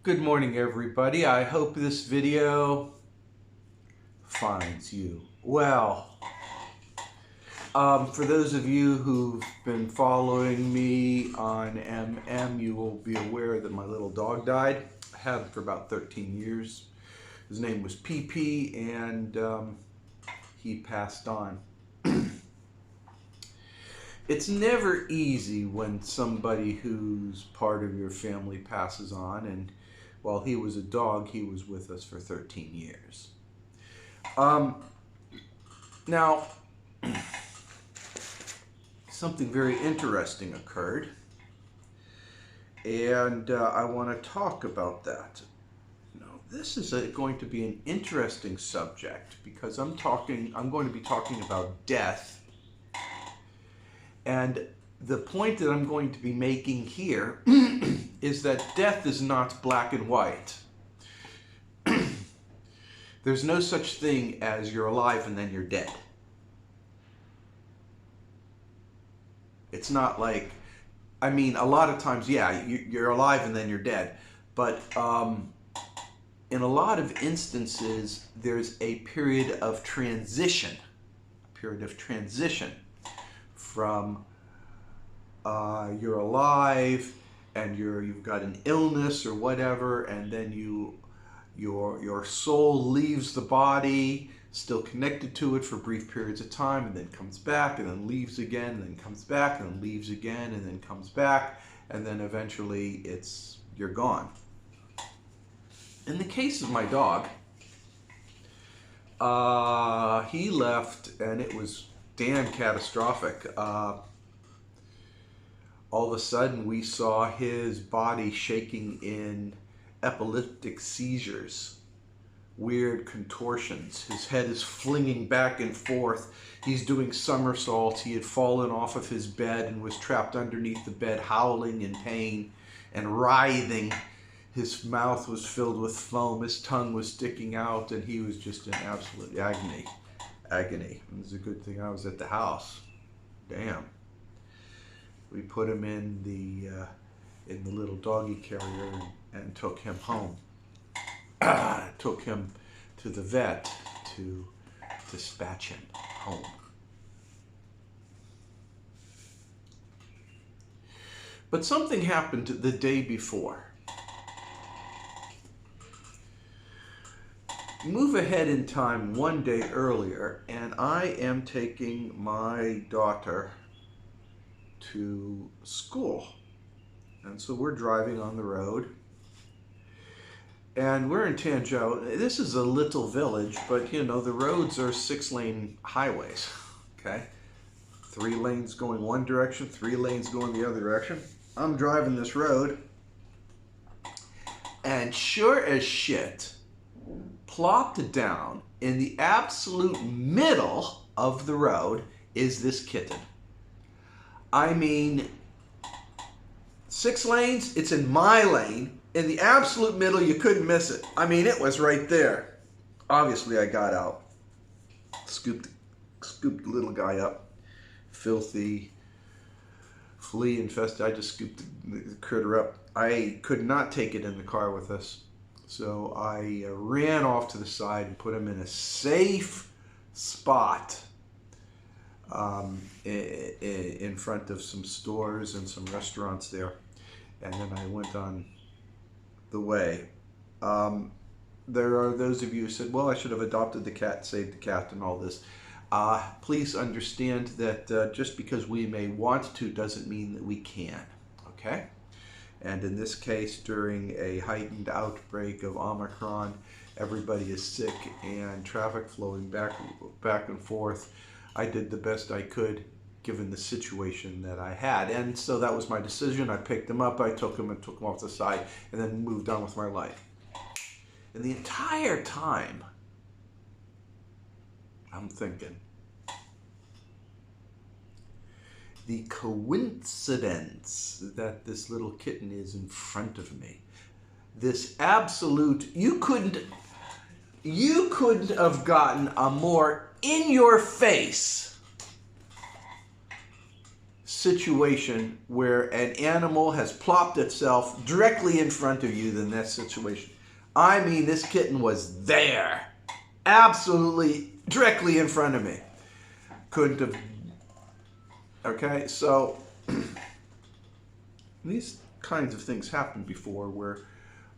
Good morning, everybody. I hope this video finds you well. For those of you who've been following me on MM, you will be aware that my little dog died. I had him for about 13 years. His name was PP, and he passed on. It's never easy when somebody who's part of your family passes on, and while he was a dog, he was with us for 13 years. Now, something very interesting occurred, and I want to talk about that. This is going to be an interesting subject because I'm going to be talking about death. And the point that I'm going to be making here is that death is not black and white. There's no such thing as you're alive and then you're dead. It's not like, I mean, a lot of times, yeah, you're alive and then you're dead. But in a lot of instances, there's a period of transition. From you're alive and you've got an illness or whatever, and then your soul leaves the body, still connected to it for brief periods of time, and then comes back, and then leaves again, and then comes back, and then leaves again, and then comes back, and then eventually you're gone. In the case of my dog, he left, and it was damn catastrophic. All of a sudden, we saw his body shaking in epileptic seizures, weird contortions. His head is flinging back and forth. He's doing somersaults. He had fallen off of his bed and was trapped underneath the bed, howling in pain and writhing. His mouth was filled with foam. His tongue was sticking out, and he was just in absolute agony. It was a good thing I was at the house. Damn. We put him in the little doggy carrier and took him home. Took him to the vet to dispatch him home. But something happened the day before. Move ahead in time one day earlier, and I am taking my daughter to school. And so we're driving on the road, and we're in Tanjo. This is a little village, but the roads are 6-lane highways, okay? 3 lanes going one direction, 3 lanes going the other direction. I'm driving this road, and sure as shit, plopped down in the absolute middle of the road is this kitten. I mean, 6 lanes, it's in my lane. In the absolute middle, you couldn't miss it. I mean, it was right there. Obviously, I got out, scooped the little guy up, filthy, flea infested. I just scooped the critter up. I could not take it in the car with us. So I ran off to the side and put him in a safe spot in front of some stores and some restaurants there. And then I went on the way. There are those of you who said, well, I should have adopted the cat, saved the cat, and all this. Please understand that just because we may want to doesn't mean that we can, okay? And in this case, during a heightened outbreak of Omicron, everybody is sick and traffic flowing back and forth. I did the best I could given the situation that I had. And so that was my decision. I picked him up, I took him off the side, and then moved on with my life. And the entire time, I'm thinking, the coincidence that this little kitten is in front of me, this absolute, you couldn't have gotten a more in your face situation where an animal has plopped itself directly in front of you than that situation. I mean, this kitten was there, absolutely directly in front of me. Couldn't have. Okay, so these kinds of things happened before, where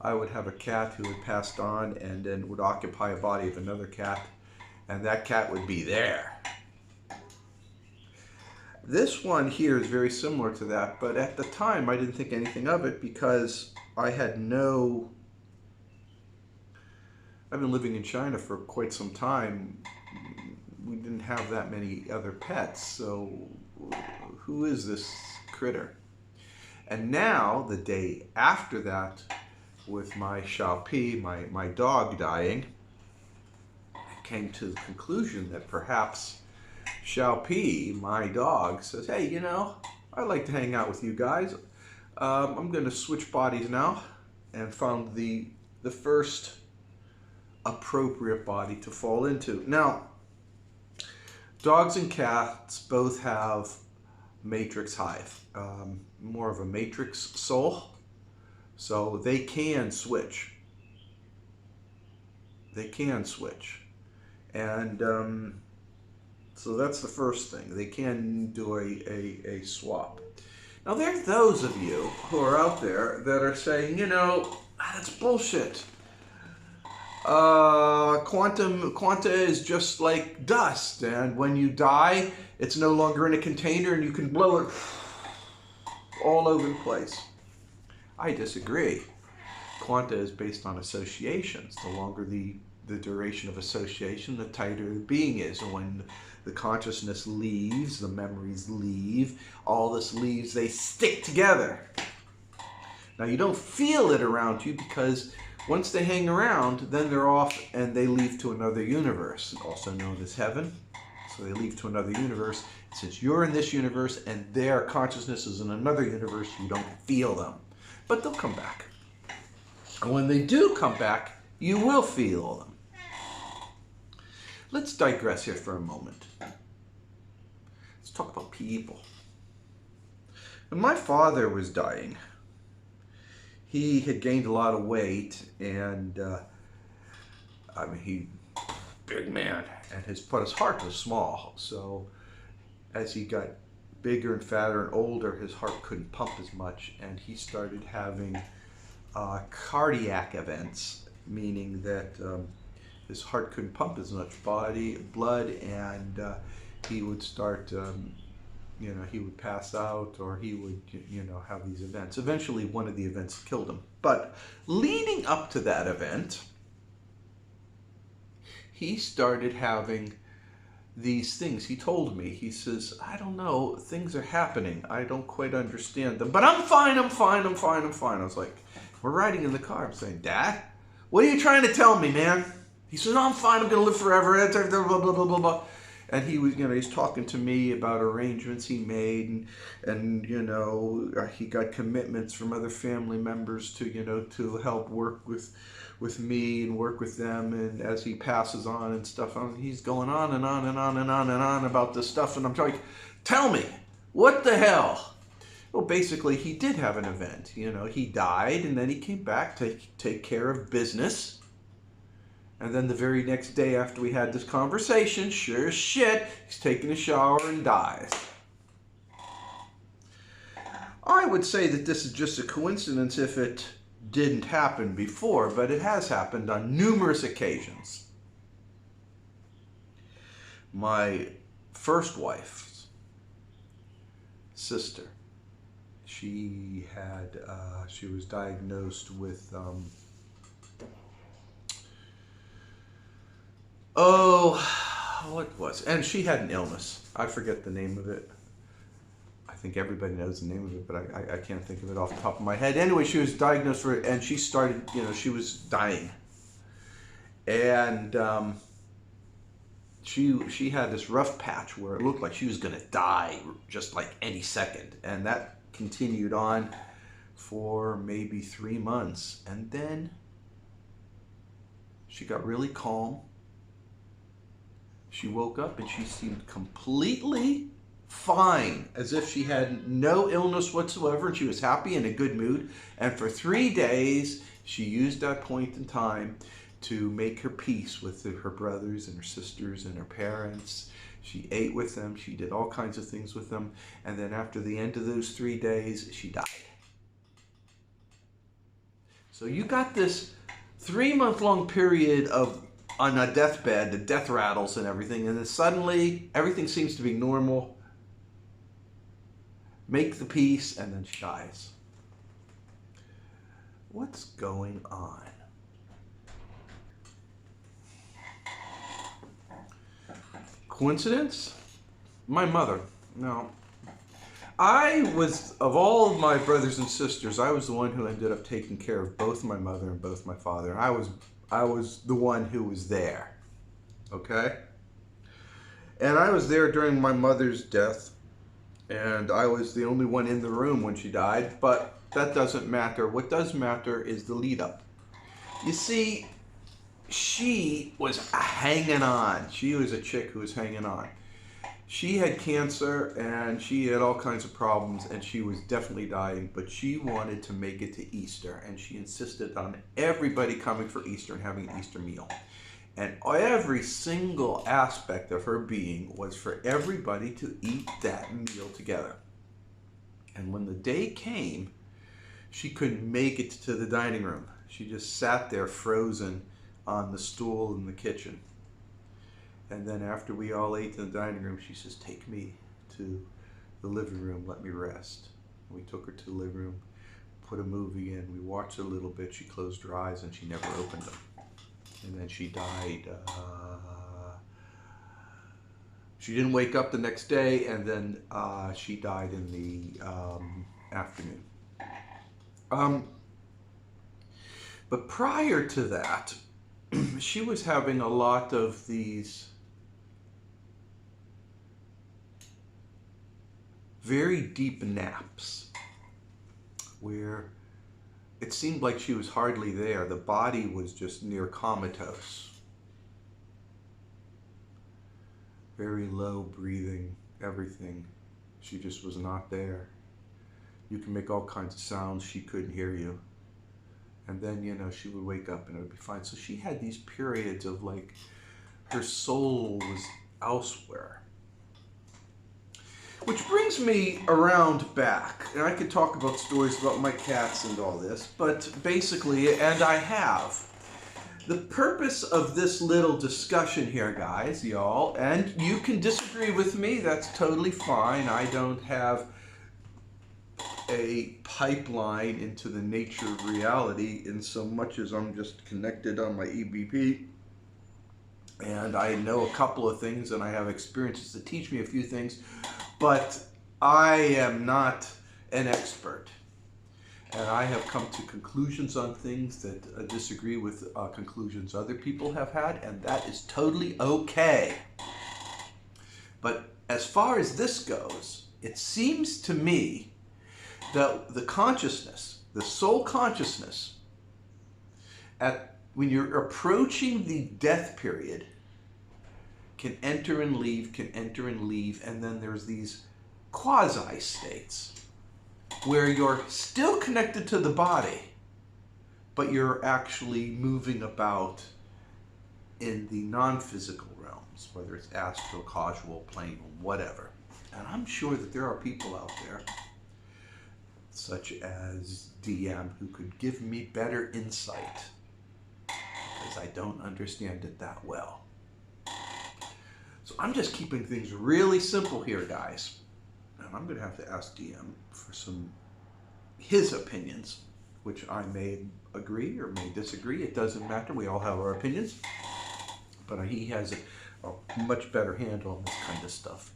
I would have a cat who had passed on and then would occupy a body of another cat, and that cat would be there. This one here is very similar to that, but at the time I didn't think anything of it because I had no... I've been living in China for quite some time. We didn't have that many other pets, so who is this critter? And now, the day after that, with my Xiaopi, my dog, dying, I came to the conclusion that perhaps Xiaopi, my dog, says, hey, you know, I'd like to hang out with you guys. I'm going to switch bodies now, and found the first appropriate body to fall into. Now, dogs and cats both have matrix hive, more of a matrix soul, so they can switch. They can switch. And so that's the first thing. They can do a swap. Now, there are those of you who are out there that are saying, you know, that's bullshit. Quanta is just like dust, and when you die, it's no longer in a container and you can blow it all over the place. I disagree. Quanta is based on associations. The longer the duration of association, the tighter the being is. And when the consciousness leaves, the memories leave, all this leaves, they stick together. Now, you don't feel it around you because once they hang around, then they're off and they leave to another universe, also known as heaven. So they leave to another universe. Since you're in this universe and their consciousness is in another universe, you don't feel them. But they'll come back. And when they do come back, you will feel them. Let's digress here for a moment. Let's talk about people. When my father was dying, he had gained a lot of weight, and I mean, he big man, and his heart was small. So as he got bigger and fatter and older, his heart couldn't pump as much, and he started having cardiac events, meaning that his heart couldn't pump as much blood, and he would start, you know, he would pass out, or he would, you know, have these events. Eventually, one of the events killed him. But leading up to that event, he started having these things. He told me, he says, I don't know, things are happening. I don't quite understand them, but I'm fine, I'm fine, I'm fine, I'm fine. I was like, we're riding in the car. I'm saying, Dad, what are you trying to tell me, man? He says, no, I'm fine, I'm going to live forever, blah, blah, blah, blah, blah. And he was, you know, he's talking to me about arrangements he made, and you know, he got commitments from other family members to, you know, to help work with me and work with them, and as he passes on and stuff, he's going on and on and on and on and on about this stuff, and I'm like, tell me, what the hell? Well, basically, he did have an event. You know, he died, and then he came back to take care of business. And then the very next day after we had this conversation, sure as shit, he's taking a shower and dies. I would say that this is just a coincidence if it didn't happen before, but it has happened on numerous occasions. My first wife's sister, she was diagnosed with what was it? And she had an illness. I forget the name of it. I think everybody knows the name of it, but I can't think of it off the top of my head. Anyway, she was diagnosed for it, and she started, you know, she was dying. And she had this rough patch where it looked like she was going to die just like any second. And that continued on for maybe 3 months. And then she got really calm. She woke up and she seemed completely fine, as if she had no illness whatsoever, and she was happy and in a good mood. And for 3 days, she used that point in time to make her peace with her brothers and her sisters and her parents. She ate with them. She did all kinds of things with them. And then after the end of those 3 days, she died. So you got this 3-month-long period of on a deathbed, the death rattles and everything, and then suddenly everything seems to be normal. Make the peace, and then she dies. What's going on? Coincidence? My mother. No. I was, of all of my brothers and sisters, I was the one who ended up taking care of both my mother and both my father. And I was the one who was there. Okay? And I was there during my mother's death. And I was the only one in the room when she died. But that doesn't matter. What does matter is the lead up. You see, she was hanging on. She was a chick who was hanging on. She had cancer and she had all kinds of problems and she was definitely dying, but she wanted to make it to Easter and she insisted on everybody coming for Easter and having an Easter meal. And every single aspect of her being was for everybody to eat that meal together. And when the day came, she couldn't make it to the dining room. She just sat there frozen on the stool in the kitchen. And then after we all ate in the dining room, she says, take me to the living room, let me rest. And we took her to the living room, put a movie in, we watched a little bit, she closed her eyes and she never opened them. And then she died. She didn't wake up the next day, and then she died in the afternoon. But prior to that, she was having a lot of these very deep naps where it seemed like she was hardly there. The body was just near comatose. Very low breathing, everything. She just was not there. You can make all kinds of sounds, she couldn't hear you. And then, you know, she would wake up and it would be fine. So she had these periods of like, her soul was elsewhere. Which brings me around back. And I could talk about stories about my cats and all this, but basically, and I have. The purpose of this little discussion here, guys, y'all, and you can disagree with me, that's totally fine. I don't have a pipeline into the nature of reality in so much as I'm just connected on my EBP. And I know a couple of things and I have experiences that teach me a few things, but I am not an expert. And I have come to conclusions on things that disagree with conclusions other people have had, and that is totally okay. But as far as this goes, it seems to me that the consciousness, the soul consciousness, when you're approaching the death period, can enter and leave, and then there's these quasi-states where you're still connected to the body, but you're actually moving about in the non-physical realms, whether it's astral, causal, plane, whatever. And I'm sure that there are people out there, such as DM, who could give me better insight, because I don't understand it that well. So I'm just keeping things really simple here, guys. And I'm going to have to ask DM for his opinions, which I may agree or may disagree. It doesn't matter. We all have our opinions. But he has a much better handle on this kind of stuff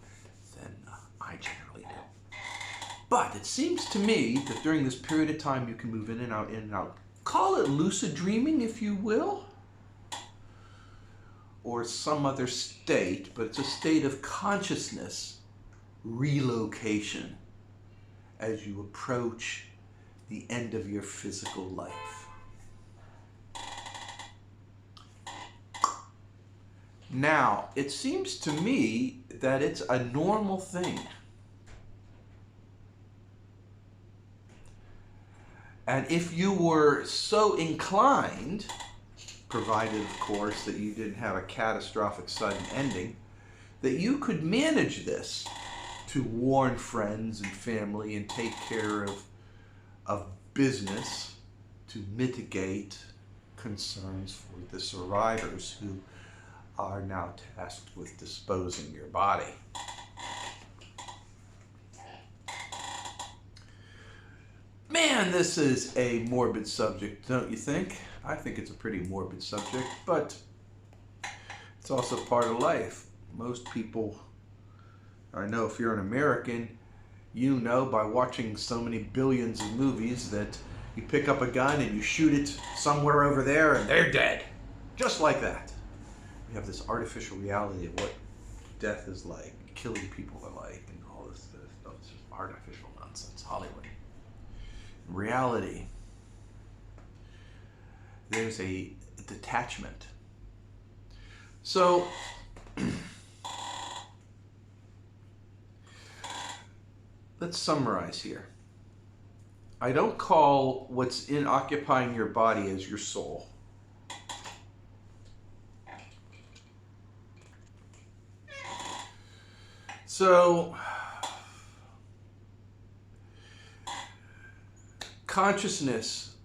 than I generally do. But it seems to me that during this period of time, you can move in and out, in and out. Call it lucid dreaming, if you will, or some other state, but it's a state of consciousness relocation as you approach the end of your physical life. Now, it seems to me that it's a normal thing And if you were so inclined, provided of course that you didn't have a catastrophic sudden ending, that you could manage this to warn friends and family and take care of business to mitigate concerns for the survivors who are now tasked with disposing your body. Man, this is a morbid subject, don't you think? I think it's a pretty morbid subject, but it's also part of life. Most people, I know if you're an American, you know by watching so many billions of movies that you pick up a gun and you shoot it somewhere over there and they're dead. Just like that. We have this artificial reality of what death is like, killing people are like, and all this stuff. It's just artificial nonsense, Hollywood. In reality, there's a detachment. So, let's summarize here. I don't call what's occupying your body as your soul. So, consciousness,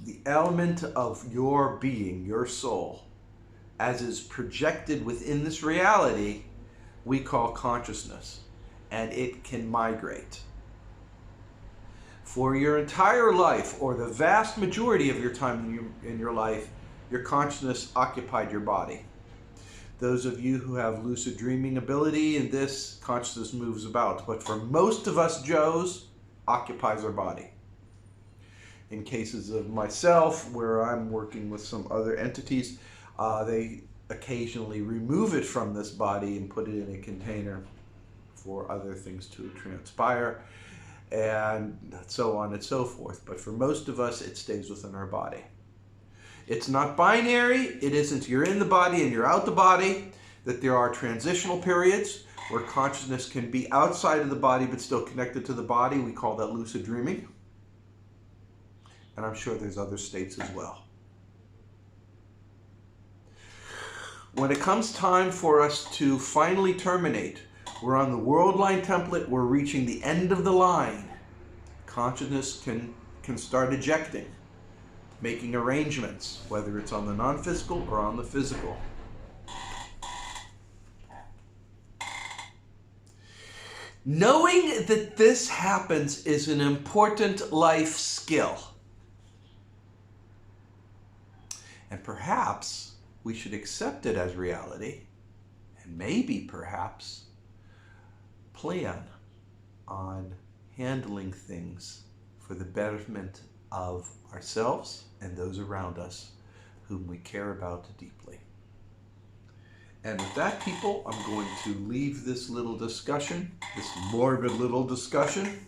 the element of your being, your soul, as is projected within this reality, we call consciousness, and it can migrate. For your entire life, or the vast majority of your time in your life, your consciousness occupied your body. Those of you who have lucid dreaming ability, and this consciousness moves about. But for most of us Joes, occupies our body. In cases of myself, where I'm working with some other entities, they occasionally remove it from this body and put it in a container for other things to transpire, and so on and so forth. But for most of us, it stays within our body. It's not binary. It isn't you're in the body and you're out the body. That there are transitional periods where consciousness can be outside of the body but still connected to the body. We call that lucid dreaming. And I'm sure there's other states as well. When it comes time for us to finally terminate, we're on the world line template, we're reaching the end of the line. Consciousness can start ejecting, making arrangements, whether it's on the non-physical or on the physical. Knowing that this happens is an important life skill. And perhaps we should accept it as reality, and maybe perhaps plan on handling things for the betterment of ourselves and those around us whom we care about deeply. And with that, people, I'm going to leave this little discussion, this morbid little discussion.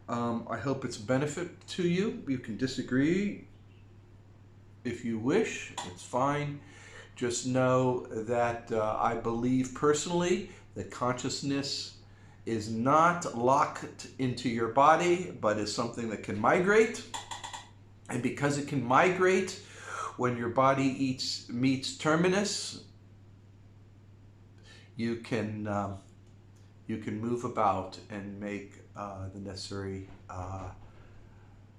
I hope it's a benefit to you. You can disagree if you wish, it's fine. Just know that I believe personally that consciousness is not locked into your body, but is something that can migrate. And because it can migrate, when your body meets terminus, you can move about and make the necessary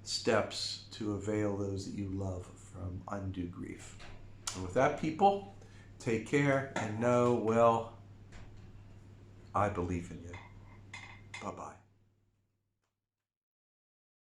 steps to avail those that you love from undue grief. And with that, people, take care and know, well, I believe in you. Bye-bye.